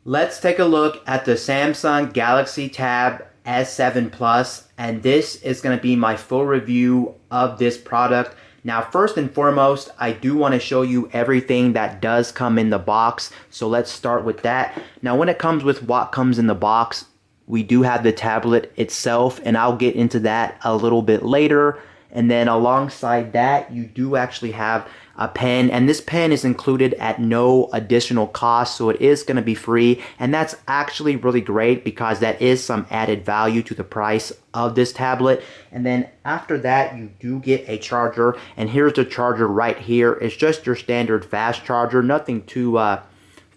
Let's take a look at the Samsung Galaxy Tab S7 Plus, and this is going to be my full review of this product. Now, first and foremost, I do want to show you everything that does come in the box, so let's start with that. Now, when it comes with what comes in the box, we do have the tablet itself, and I'll get into that a little bit later. And then alongside that, you do actually have a pen, and this pen is included at no additional cost, so it is going to be free, and that's actually really great because that is some added value to the price of this tablet. And then after that, you do get a charger, and here's the charger right here. It's just your standard fast charger, nothing too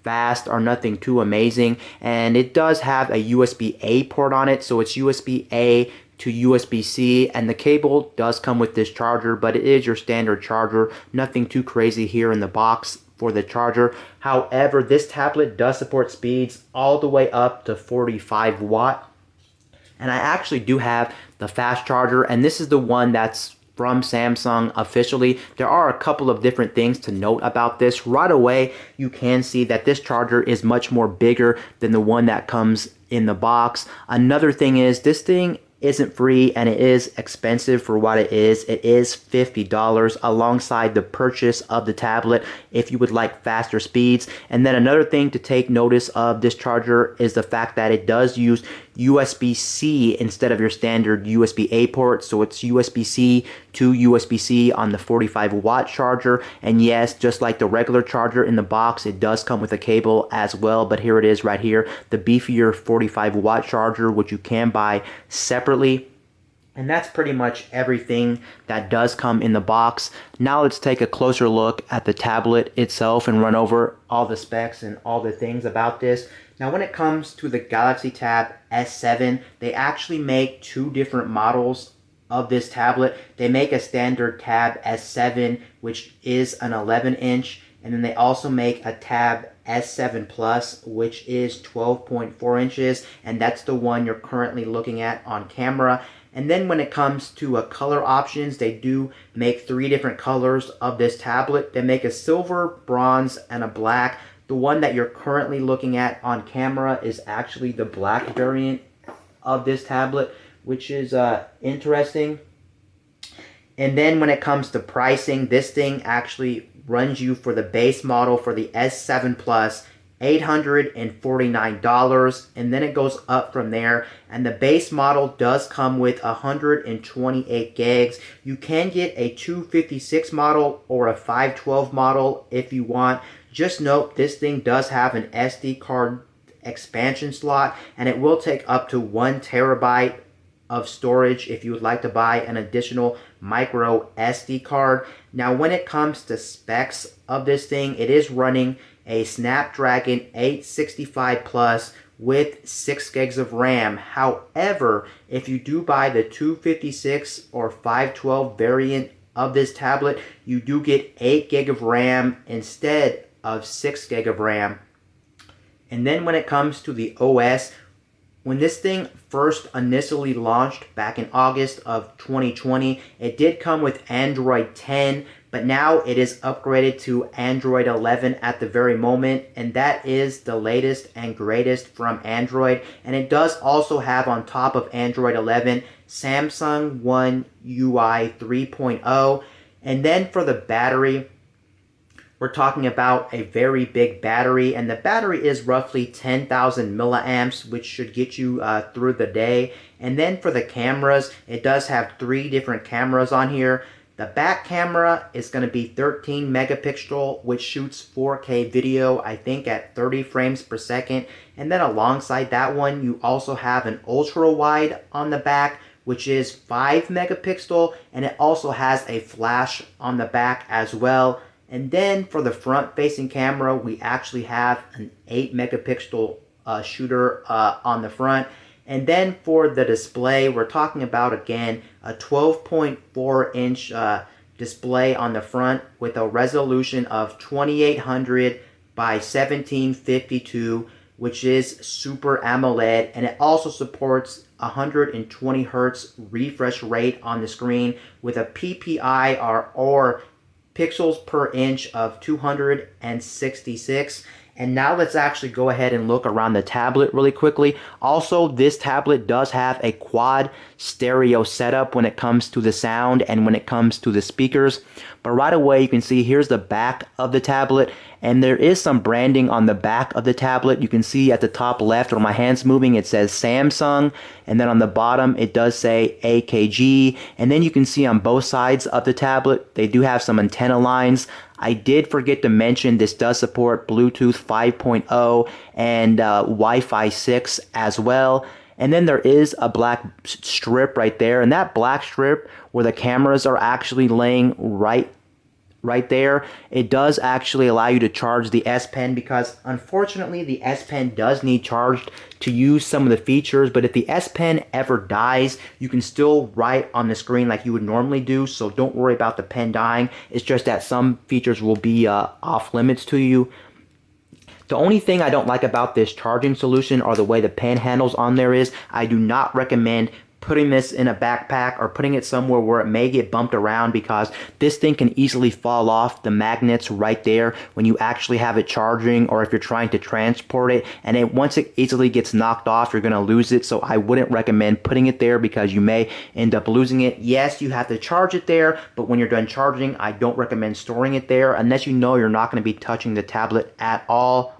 fast or nothing too amazing, and it does have a USB-A port on it, so it's USB-A to USB-C, and the cable does come with this charger, but it is your standard charger, nothing too crazy here in the box for the charger. However, this tablet does support speeds all the way up to 45 watt, and I actually do have the fast charger, and this is the one that's from Samsung officially. There are a couple of different things to note about this. Right away, you can see that this charger is much more bigger than the one that comes in the box. Another thing is this thing isn't free, and it is expensive for what it is. It is $50 alongside the purchase of the tablet if you would like faster speeds. And then another thing to take notice of this charger is the fact that it does use USB-C instead of your standard USB-A port, so it's USB-C to USB-C on the 45 watt charger. And yes, just like the regular charger in the box, it does come with a cable as well, but here it is right here, the beefier 45 watt charger, which you can buy separately. And that's pretty much everything that does come in the box. Now let's take a closer look at the tablet itself and run over all the specs and all the things about this. Now, when it comes to the Galaxy Tab S7, they actually make two different models of this tablet. They make a standard Tab S7, which is an 11-inch, and then they also make a Tab S7 Plus, which is 12.4 inches, and that's the one you're currently looking at on camera. And then when it comes to color options, they do make three different colors of this tablet. They make a silver, bronze, and a black. The one that you're currently looking at on camera is actually the black variant of this tablet, which is interesting. And then when it comes to pricing, this thing actually runs you for the base model for the S7 Plus $849, and then it goes up from there. And the base model does come with 128 gigs. You can get a 256 model or a 512 model if you want. Just note, this thing does have an SD card expansion slot, and it will take up to 1 terabyte of storage if you would like to buy an additional micro SD card. Now, when it comes to specs of this thing, it is running a Snapdragon 865 Plus with 6 gigs of RAM. However, if you do buy the 256 or 512 variant of this tablet, you do get 8 gig of RAM instead of 6 gig of RAM. And then when it comes to the OS, when this thing first initially launched back in August of 2020, it did come with Android 10, but now it is upgraded to Android 11 at the very moment, and that is the latest and greatest from Android. And it does also have on top of Android 11 Samsung One UI 3.0. And then for the battery, we're talking about a very big battery, and the battery is roughly 10,000 milliamps, which should get you through the day. And then for the cameras, it does have 3 different cameras on here. The back camera is going to be 13 megapixel, which shoots 4K video, I think at 30 frames per second. And then alongside that one, you also have an ultra wide on the back, which is 5 megapixel, and it also has a flash on the back as well. And then for the front-facing camera, we actually have an 8 megapixel shooter on the front. And then for the display, we're talking about, again, a 12.4 inch display on the front with a resolution of 2800 by 1752, which is Super AMOLED, and it also supports 120 Hz refresh rate on the screen with a PPI or pixels per inch of 266. And now let's actually go ahead and look around the tablet really quickly. Also, this tablet does have a quad stereo setup when it comes to the sound and when it comes to the speakers. But right away, you can see here's the back of the tablet, and there is some branding on the back of the tablet. You can see at the top left where my hand's moving, it says Samsung, and then on the bottom it does say AKG. And then you can see on both sides of the tablet, they do have some antenna lines. I did forget to mention this does support Bluetooth 5.0 and Wi-Fi 6 as well. And then there is a black strip right there, and that black strip where the cameras are actually laying right there, it does actually allow you to charge the S Pen, because unfortunately the S Pen does need charged to use some of the features. But if the S Pen ever dies, you can still write on the screen like you would normally do, so don't worry about the pen dying. It's just that some features will be off limits to you. The only thing I don't like about this charging solution or the way the pen handles on there is I do not recommend putting this in a backpack or putting it somewhere where it may get bumped around, because this thing can easily fall off the magnets right there when you actually have it charging, or if you're trying to transport it, and once it easily gets knocked off, you're going to lose it. So I wouldn't recommend putting it there because you may end up losing it. Yes, you have to charge it there, but when you're done charging, I don't recommend storing it there unless you know you're not going to be touching the tablet at all.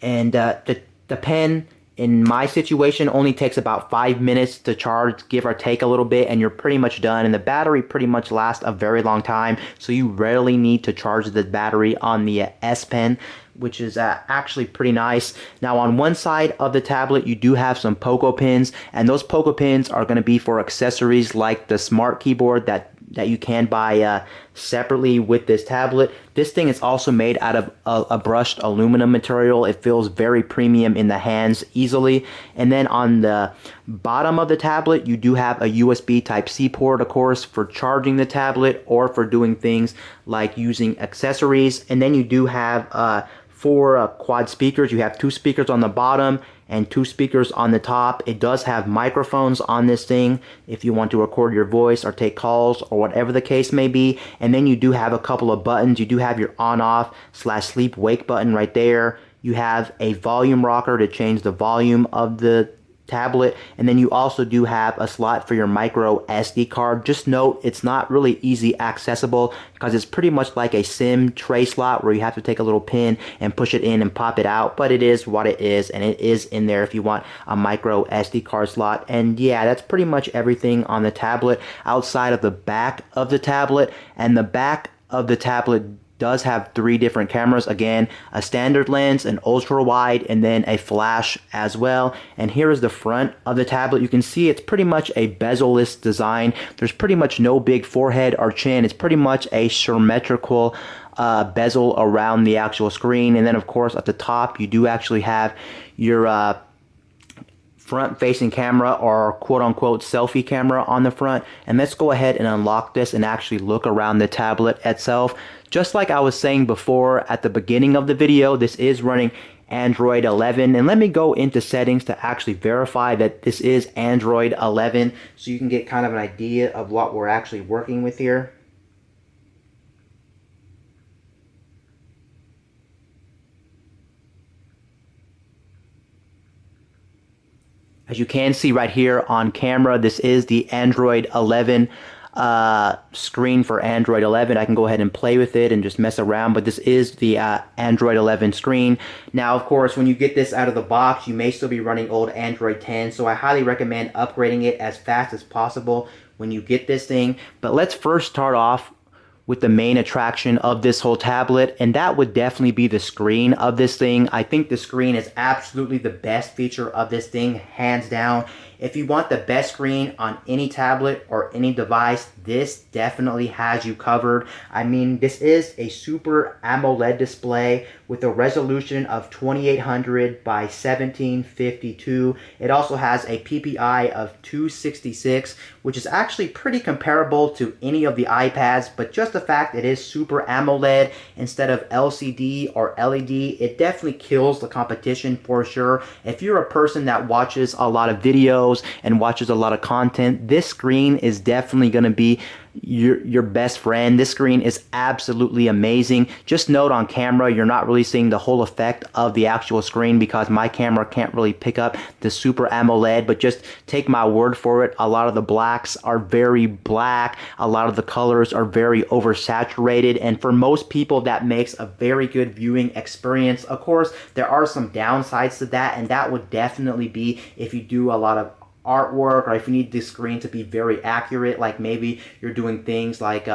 And the pen, in my situation, only takes about 5 minutes to charge, give or take a little bit, and you're pretty much done. And the battery pretty much lasts a very long time, so you rarely need to charge the battery on the S Pen, which is actually pretty nice. Now on one side of the tablet, you do have some Poco pins, and those Poco pins are going to be for accessories like the smart keyboard that you can buy separately with this tablet. This thing is also made out of a brushed aluminum material. It feels very premium in the hands easily. And then on the bottom of the tablet, you do have a USB Type-C port, of course, for charging the tablet or for doing things like using accessories. And then you do have 4 quad speakers. You have 2 speakers on the bottom and 2 speakers on the top. It does have microphones on this thing if you want to record your voice or take calls or whatever the case may be. And then you do have a couple of buttons. You do have your on-off / sleep wake button right there. You have a volume rocker to change the volume of the tablet, and then you also do have a slot for your micro SD card. Just note, it's not really easy accessible because it's pretty much like a SIM tray slot where you have to take a little pin and push it in and pop it out, but it is what it is, and it is in there if you want a micro SD card slot. And yeah, that's pretty much everything on the tablet outside of the back of the tablet. And the back of the tablet does have 3 different cameras. Again, a standard lens, an ultra wide, and then a flash as well. And here is the front of the tablet. You can see it's pretty much a bezel-less design. There's pretty much no big forehead or chin. It's pretty much a symmetrical bezel around the actual screen. And then of course at the top you do actually have your front-facing camera, or quote-unquote selfie camera on the front. And let's go ahead and unlock this and actually look around the tablet itself. Just like I was saying before at the beginning of the video, this is running Android 11. And let me go into settings to actually verify that this is Android 11, so you can get kind of an idea of what we're actually working with here. As you can see right here on camera, this is the Android 11 screen for Android 11. I can go ahead and play with it and just mess around, but this is the Android 11 screen. Now, of course, when you get this out of the box, you may still be running old Android 10, so I highly recommend upgrading it as fast as possible when you get this thing. But let's first start off with the main attraction of this whole tablet, and that would definitely be the screen of this thing. I think the screen is absolutely the best feature of this thing, hands down. If you want the best screen on any tablet or any device, this definitely has you covered. I mean, this is a Super AMOLED display with a resolution of 2800 by 1752. It also has a PPI of 266, which is actually pretty comparable to any of the iPads, but just the fact it is Super AMOLED instead of LCD or LED, it definitely kills the competition for sure. If you're a person that watches a lot of videos and watches a lot of content, this screen is definitely going to be your best friend. This screen is absolutely amazing. Just note on camera, you're not really seeing the whole effect of the actual screen because my camera can't really pick up the Super AMOLED, but just take my word for it. A lot of the blacks are very black. A lot of the colors are very oversaturated. And for most people, that makes a very good viewing experience. Of course, there are some downsides to that, and that would definitely be if you do a lot of artwork, or if you need the screen to be very accurate, like maybe you're doing things like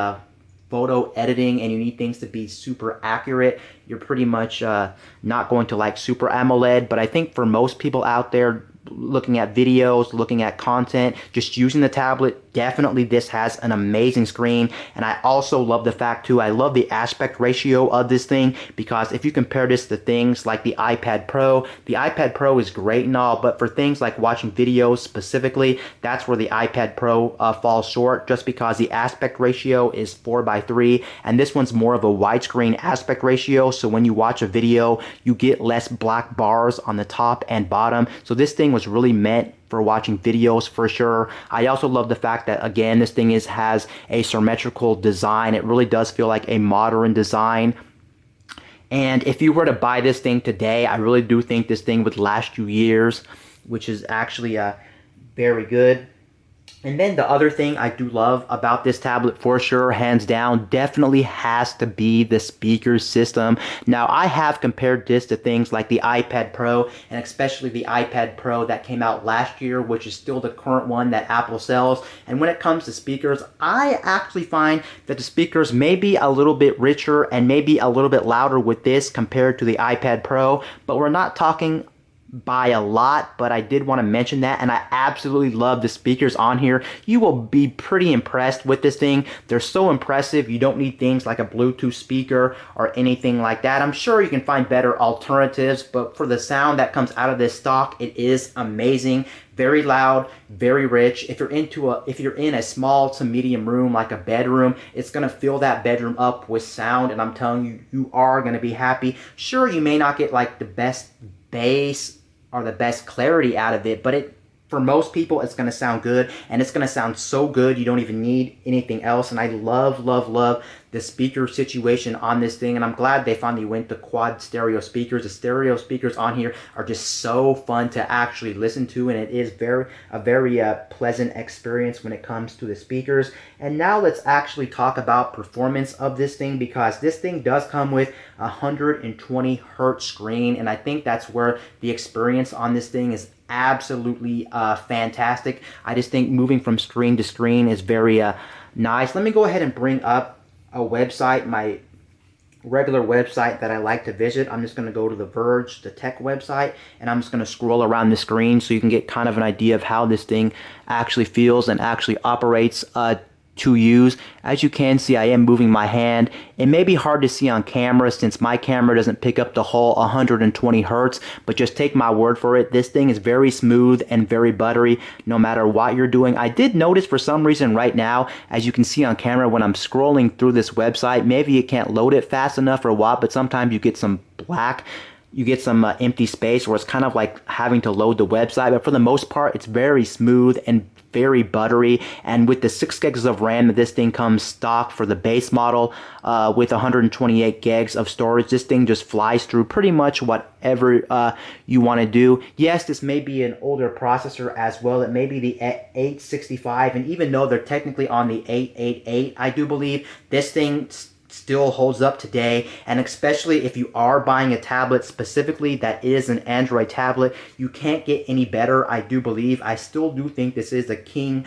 photo editing and you need things to be super accurate, you're pretty much not going to like Super AMOLED. But I think for most people out there looking at videos, looking at content, just using the tablet, definitely this has an amazing screen. And I also love the fact too, I love the aspect ratio of this thing, because if you compare this to things like the iPad Pro is great and all, but for things like watching videos specifically, that's where the iPad Pro falls short, just because the aspect ratio is 4:3, and this one's more of a widescreen aspect ratio, so when you watch a video, you get less black bars on the top and bottom. So this thing was really meant for watching videos for sure. I also love the fact that, again, this thing has a symmetrical design. It really does feel like a modern design. And if you were to buy this thing today, I really do think this thing would last you years, which is actually very good. And then the other thing I do love about this tablet for sure, hands down, definitely has to be the speaker system. Now, I have compared this to things like the iPad Pro, and especially the iPad Pro that came out last year, which is still the current one that Apple sells. And when it comes to speakers, I actually find that the speakers may be a little bit richer and maybe a little bit louder with this compared to the iPad Pro, but we're not talking by a lot, but I did want to mention that. And I absolutely love the speakers on here. You will be pretty impressed with this thing. They're so impressive. You don't need things like a Bluetooth speaker or anything like that. I'm sure you can find better alternatives, but for the sound that comes out of this stock, it is amazing. Very loud, very rich. If you're in a small to medium room like a bedroom, it's gonna fill that bedroom up with sound, and I'm telling you, you are gonna be happy. Sure, you may not get like the best bass or the best clarity out of it, but for most people, it's going to sound good, and it's going to sound so good you don't even need anything else. And I love, love, love the speaker situation on this thing, and I'm glad they finally went to quad stereo speakers. The stereo speakers on here are just so fun to actually listen to, and it is a very pleasant experience when it comes to the speakers. And now let's actually talk about performance of this thing, because this thing does come with a 120 hertz screen, and I think that's where the experience on this thing is absolutely fantastic. I just think moving from screen to screen is very nice. Let me go ahead and bring up a website, my regular website that I like to visit. I'm just going to go to The Verge, the tech website, and I'm just going to scroll around the screen so you can get kind of an idea of how this thing actually feels and actually operates to use. As you can see, I am moving my hand. It may be hard to see on camera since my camera doesn't pick up the whole 120 hertz, but just take my word for it. This thing is very smooth and very buttery no matter what you're doing. I did notice for some reason right now, as you can see on camera when I'm scrolling through this website, maybe it can't load it fast enough or what, but sometimes you get some empty space where it's kind of like having to load the website. But for the most part, it's very smooth and very buttery. And with the 6 gigs of RAM, this thing comes stock for the base model with 128 gigs of storage. This thing just flies through pretty much whatever you want to do. Yes, this may be an older processor as well. It may be the 865, and even though they're technically on the 888, I do believe this thing still holds up today. And especially if you are buying a tablet specifically that is an Android tablet, you can't get any better, I do believe. I still do think this is the king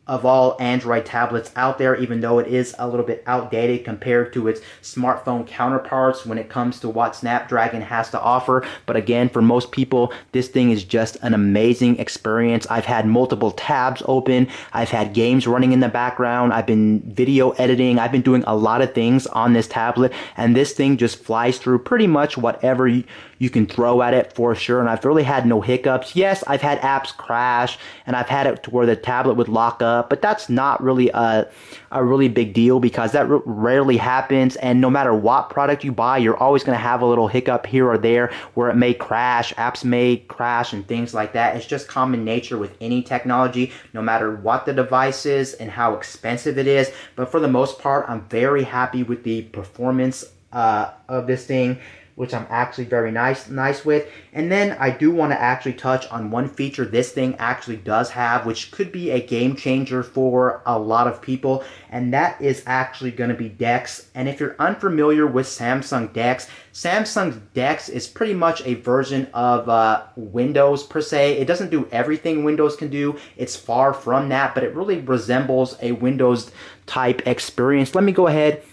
of all Android tablets out there, even though it is a little bit outdated compared to its smartphone counterparts when it comes to what Snapdragon has to offer. But again, for most people, this thing is just an amazing experience. I've had multiple tabs open. I've had games running in the background. I've been video editing. I've been doing a lot of things on this tablet, and this thing just flies through pretty much whatever you can throw at it for sure. And I've really had no hiccups. Yes, I've had apps crash, and I've had it to where the tablet would lock up but that's not really a really big deal because that rarely happens. And no matter what product you buy, you're always going to have a little hiccup here or there where it may crash, apps may crash, and things like that. It's just common nature with any technology, no matter what the device is and how expensive it is. But for the most part, I'm very happy with the performance of this thing, which I'm actually very nice with. And then I do want to actually touch on one feature this thing actually does have, which could be a game changer for a lot of people, and that is actually going to be DeX. And if you're unfamiliar with Samsung DeX is pretty much a version of Windows per se. It doesn't do everything Windows can do. It's far from that, but it really resembles a Windows type experience. Let me go ahead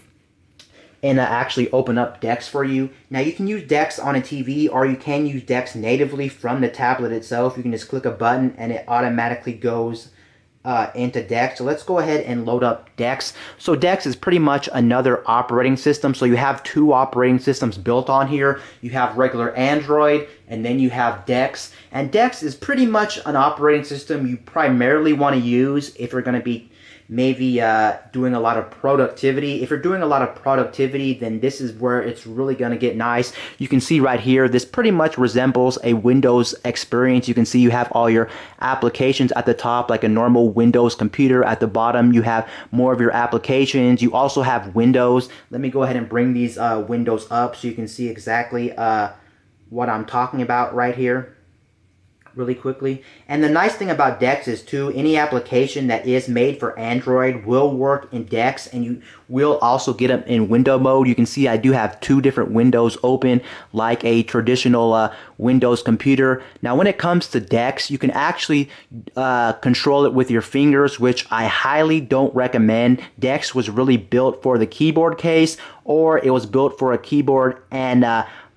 and actually open up DeX for you. Now you can use DeX on a TV, or you can use DeX natively from the tablet itself. You can just click a button and it automatically goes into DeX. So let's go ahead and load up DeX. So DeX is pretty much another operating system. So you have two operating systems built on here. You have regular Android, and then you have DeX. And DeX is pretty much an operating system you primarily want to use if you're going to be maybe doing a lot of productivity. If you're doing a lot of productivity, then this is where it's really going to get nice. You can see right here, this pretty much resembles a Windows experience. You can see you have all your applications at the top, like a normal Windows computer. At the bottom, you have more of your applications. You also have Windows. Let me go ahead and bring these windows up so you can see exactly what I'm talking about right here really quickly. And the nice thing about DeX is too, any application that is made for Android will work in DeX, and you will also get them in window mode. You can see I do have two different windows open like a traditional Windows computer. Now when it comes to DeX, you can actually control it with your fingers, which I highly don't recommend. DeX was really built for the keyboard case, or it was built for a keyboard and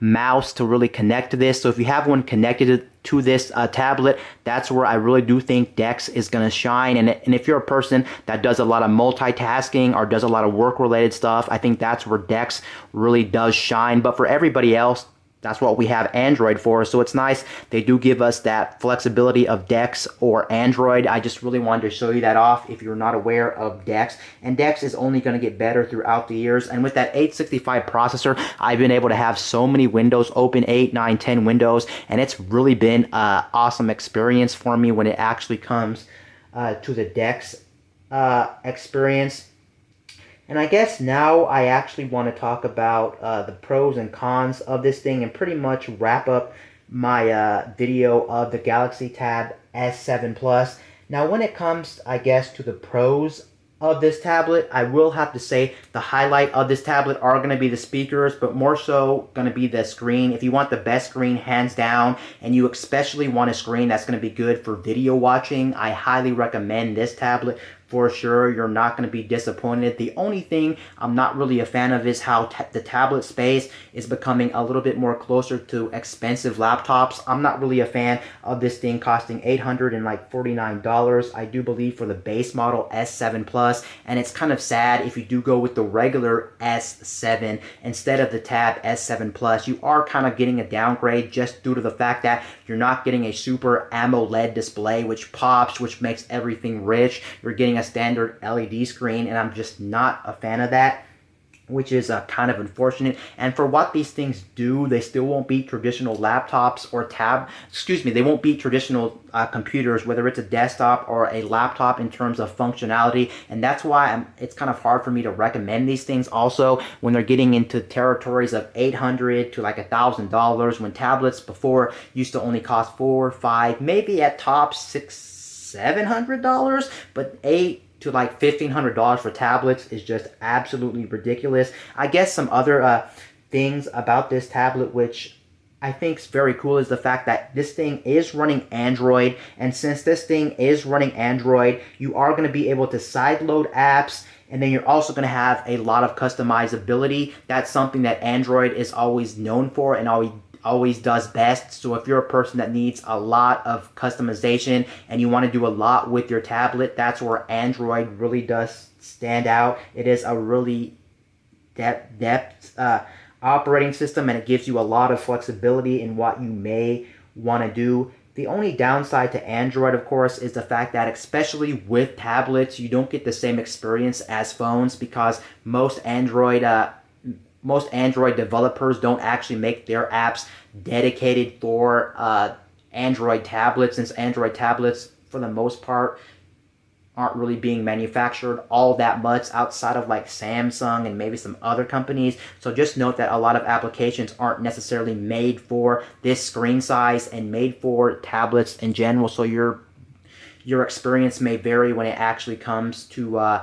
mouse to really connect to this. So if you have one connected to this tablet, that's where I really do think DeX is going to shine. And if you're a person that does a lot of multitasking or does a lot of work-related stuff, I think that's where DeX really does shine. But for everybody else, that's what we have Android for. So it's nice they do give us that flexibility of DeX or Android. I just really wanted to show you that off if you're not aware of DeX. And DeX is only going to get better throughout the years. And with that 865 processor, I've been able to have so many windows open, 8, 9, 10 windows. And it's really been an awesome experience for me when it actually comes to the DeX experience. And I guess now I actually want to talk about the pros and cons of this thing and pretty much wrap up my video of the Galaxy Tab S7 Plus. Now when it comes, I guess, to the pros of this tablet, I will have to say the highlight of this tablet are going to be the speakers, but more so going to be the screen. If you want the best screen hands down, and you especially want a screen that's going to be good for video watching, I highly recommend this tablet. For sure, you're not going to be disappointed. The only thing I'm not really a fan of is how the tablet space is becoming a little bit more closer to expensive laptops. I'm not really a fan of this thing costing $849. I do believe for the base model S7 Plus, and it's kind of sad if you do go with the regular S7 instead of the Tab S7 Plus. You are kind of getting a downgrade just due to the fact that you're not getting a super AMOLED display which pops, which makes everything rich. You're getting a standard LED screen, and I'm just not a fan of that, which is kind of unfortunate. And for what these things do, they still won't beat traditional laptops or they won't beat traditional computers, whether it's a desktop or a laptop, in terms of functionality. And that's why it's kind of hard for me to recommend these things also when they're getting into territories of $800 to like $1,000, when tablets before used to only cost $400, $500, maybe at top $600, $700, but $800 to like $1,500 for tablets is just absolutely ridiculous. I guess some other things about this tablet which I think is very cool is the fact that this thing is running Android, and since this thing is running Android, you are going to be able to sideload apps, and then you're also going to have a lot of customizability. That's something that Android is always known for and always does best. So if you're a person that needs a lot of customization and you want to do a lot with your tablet, that's where Android really does stand out. It is a really depth operating system, and it gives you a lot of flexibility in what you may want to do. The only downside to Android, of course, is the fact that especially with tablets, you don't get the same experience as phones because most Android developers don't actually make their apps dedicated for Android tablets, since Android tablets, for the most part, aren't really being manufactured all that much outside of like Samsung and maybe some other companies. So just note that a lot of applications aren't necessarily made for this screen size and made for tablets in general. So your experience may vary when it actually comes to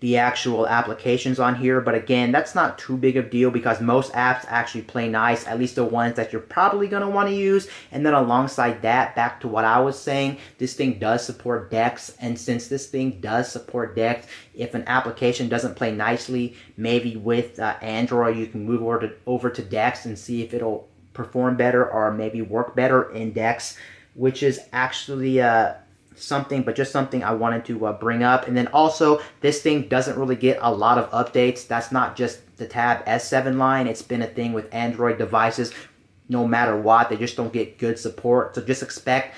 the actual applications on here. But again, that's not too big of a deal because most apps actually play nice, at least the ones that you're probably going to want to use. And then alongside that, back to what I was saying, this thing does support DeX. And since this thing does support DeX, if an application doesn't play nicely, maybe with Android, you can move over to DeX and see if it'll perform better or maybe work better in DeX, which is actually something I wanted to bring up. And then also, this thing doesn't really get a lot of updates. That's not just the Tab S7 line. It's been a thing with Android devices. No matter what, they just don't get good support. So just expect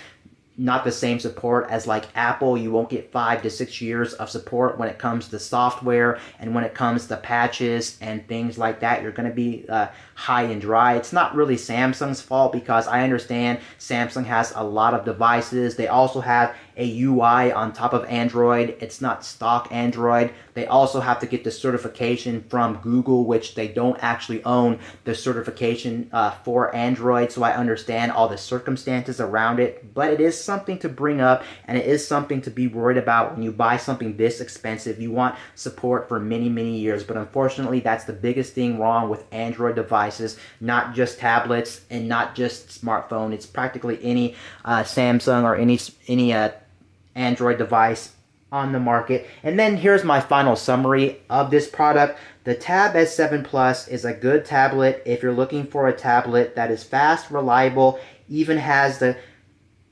not the same support as like Apple. You won't get 5 to 6 years of support when it comes to software and when it comes to patches and things like that. You're going to be high and dry. It's not really Samsung's fault because I understand Samsung has a lot of devices. They also have a UI on top of Android. It's not stock Android. They also have to get the certification from Google, which they don't actually own the certification for Android. So I understand all the circumstances around it, but it is something to bring up and it is something to be worried about when you buy something this expensive. You want support for many, many years, but unfortunately that's the biggest thing wrong with Android devices, not just tablets and not just smartphone. It's practically any Samsung or any Android device on the market. And then here's my final summary of this product. The Tab S7 Plus is a good tablet if you're looking for a tablet that is fast, reliable, even has the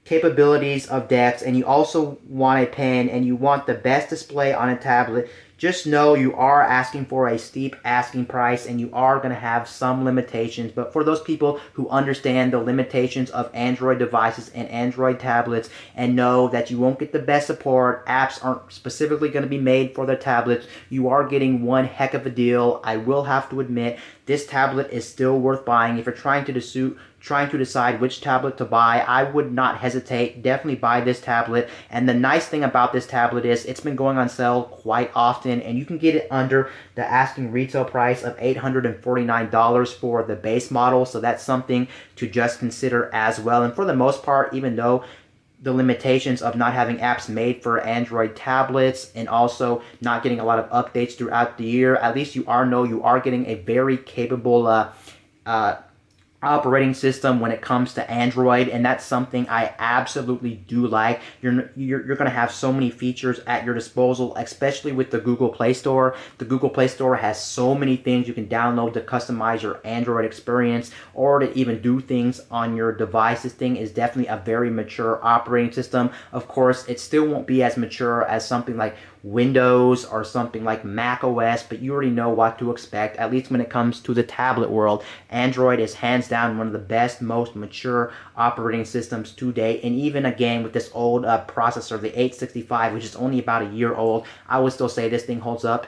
capabilities of DeX, and you also want a pen and you want the best display on a tablet. Just know you are asking for a steep asking price and you are going to have some limitations. But for those people who understand the limitations of Android devices and Android tablets and know that you won't get the best support, apps aren't specifically going to be made for their tablets, you are getting one heck of a deal. I will have to admit, this tablet is still worth buying. If you're trying to decide which tablet to buy, I would not hesitate. Definitely buy this tablet. And the nice thing about this tablet is it's been going on sale quite often, and you can get it under the asking retail price of $849 for the base model. So that's something to just consider as well. And for the most part, even though the limitations of not having apps made for Android tablets and also not getting a lot of updates throughout the year, at least you are getting a very capable operating system when it comes to Android, and that's something I absolutely do like. You're going to have so many features at your disposal, especially with the Google Play Store. The Google Play Store has so many things you can download to customize your Android experience or to even do things on your device. This thing is definitely a very mature operating system. Of course, it still won't be as mature as something like Windows or something like Mac OS, but you already know what to expect, at least when it comes to the tablet world. Android is hands down one of the best, most mature operating systems to date, and even again with this old processor, the 865, which is only about a year old, I would still say this thing holds up